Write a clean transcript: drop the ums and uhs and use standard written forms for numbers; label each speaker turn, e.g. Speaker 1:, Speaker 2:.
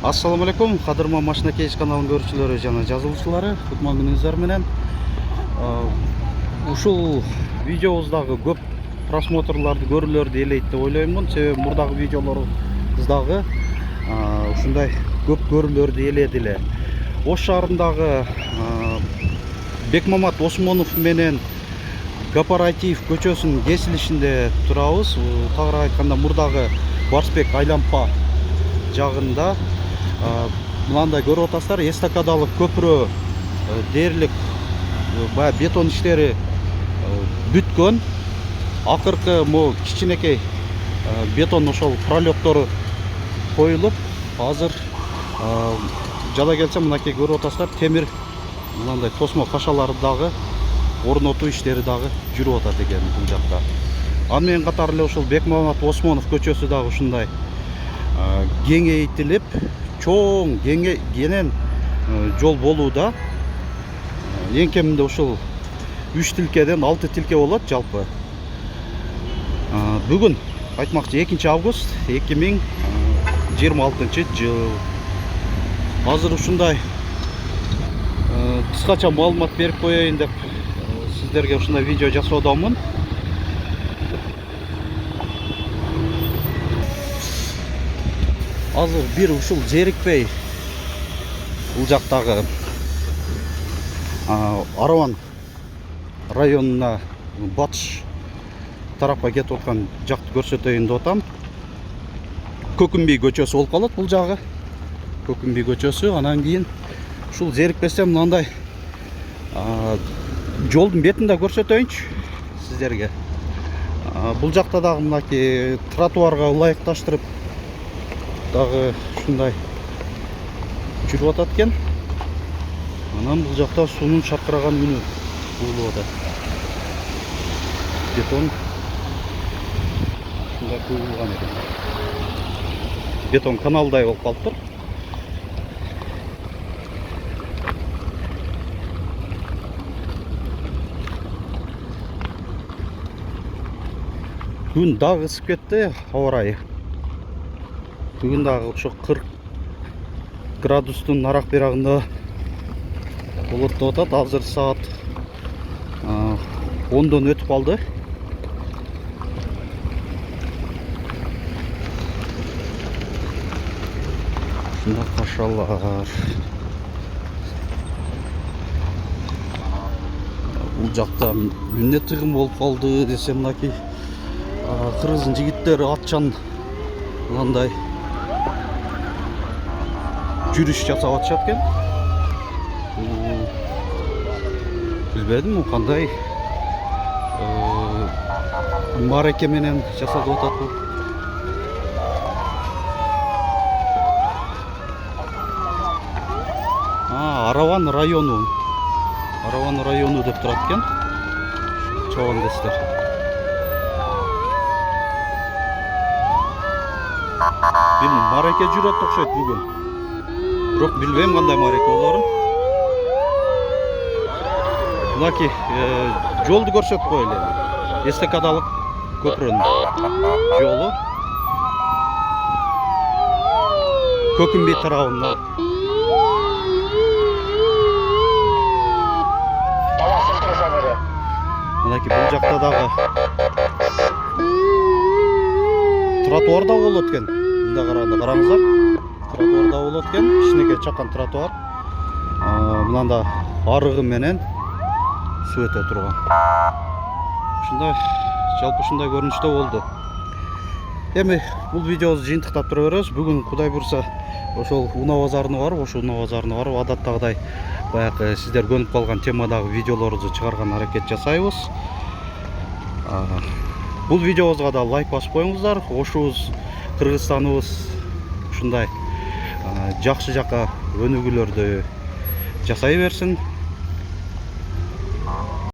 Speaker 1: Assalamu alaikum, кадырман машина кейс каналының көрүүчүлөрү жана жазылуучулары, кутман күнүңүздөр менен. Ушул видеобуздагы көп просмотрларды көрүүлөрдү элейт деп ойлоймун. Себеби мурдагы видеолорубуздагы ушундай көп көрүүлөрдү эледи эле. Ош шаарындагы Бекмамат Осмонов менен Кооператив көчөсүнүн кесилишинде турабыз. Тагыраак айтканда мурдагы Барсбек айланпа жагында мынандай көрүп атасыздар, эстакадалык көпүрө дээрлик баягы бетон иштери бүткөн. Акыркы могу кичинекей бетон ошол пролёттору коюлуп, азыр жада келсе мынакей көрүп атасыздар, темир мынандай тосмо кашалары дагы орнотуу иштери дагы жүрүп атат экен бул жакта. Аны менен катар эле ушул Бекмамат Осмонов көчөсү дагы ушундай кеңейтилип, чоң кенен жол болууда. Эң кеминде ушул 3 тилкеден 6 тилке болот жалпы. Бүгүн айтмакчы 2 август 2026 жыл. Азыр ушундай кыскача маалымат берип коеюн деп сиздерге ушундай видео жасоодомун. Азыр бир ушул зерикпей бул жактагы Араван районуна батыш тарапка кетип аткан жакты көрсөтөйүн деп атам. Көкүмбий көчөсү болуп калат бул жагы. Көкүмбий көчөсү, анан кийин ушул зерикпестен мындай жолдун бетин да көрсөтөйүнчү сиздерге. Бул жакта дагы мынакей тротуарга ылайыкташтырып дагы ушундай жүрүп атат экен. Анан бул жакта суунун шаркыраган үнү угулуп атат. Бетон ушундай куюлган экен. Бетон каналдай болуп калыптыр. Күн дагы ысып кетти, аба ырайы. Бүгүн дагы ошо 40 градустун арак берагында болот деп атат. Азыр саат 10дон өтүп калды. Ушундай кашалар. Бул жакта эмне тыгын болуп калды десем, мынакей кыргыздын жигиттери атчан мындай жүрүш жасап атышат экен. Билбедим кандай мареке менен жасалып атат бул. Араван району деп турат экен. Чоң дестер. Бир мареке жүрөт окшойт бүгүн. Бирок билбейм кандай мареке болорун. Мынакей жолду көрсөтүп коелу. Эстакадалык көпүрөнүн жолу. Көкүмбий тарабында. Мынакей бул жакта дагы тротуарда болот экен. Мында караңыздар. Тротуарда болот экен, кичинекей чакан тротуар. Мынанда арыгы менен суу өтө турган. Ушундай жалпы ушундай көрүнүштө болду. Эми бул видеобузду жыйынтыктап тура беребиз. Бүгүн Кудай буйрса ошол Уна базарына барып, адаттагыдай баягы сиздер көнүп калган темадагы видеолорубузду чыгарган аракет жасайбыз. Бул видеобузга да лайк басып коюңуздар. Ошубуз, Кыргызстаныбыз ушундай жакшы жака өнүгүүлөрдү жасай берсин.